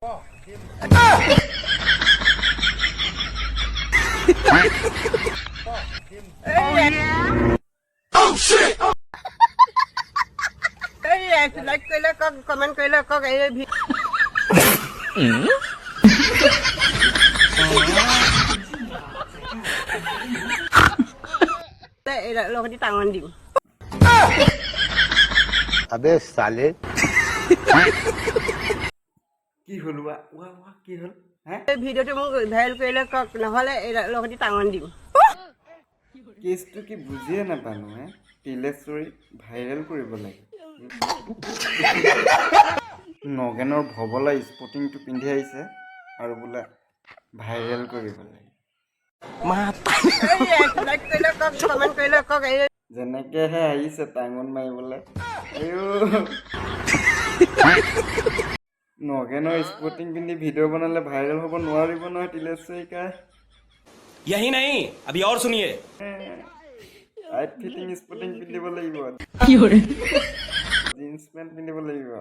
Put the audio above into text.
Like কৰিলে কক, comment কৰিলে কক, লগতে টাঙন দিম। अबे साले কি হল কি হল এই ভিডিঅ'টো মোক ভাইৰেল কৰিলে কক, নহ'লে লগতে টাঙন দিম। কেছটো কি বুজিয়ে নাপালো তিলেশ্বৰী ভাইৰেল কৰিব লাগে। নগেনৰ ভবলা স্পৰ্টিংটো পিন্ধি আহিছে আৰু বোলে ভাইৰেল কৰিব লাগে। লাইক কৰিলে কক, কমেণ্ট কৰিলে কক, যেনেকেহে আহিছে টাঙন মাৰিবলৈ। নগেনৰ স্পৰ্টিং পিন্ধি ভিডিঅ' বনালে ভাইৰেল হ'ব নোৱাৰিব নহয় তিলেশ্বৰীকা। यही नहीं अभी और सुनिए। টাইট ফিটিং স্পৰ্টিং পিন্ধিব লাগিব, জিন্স পেণ্ট পিন্ধিব লাগিব।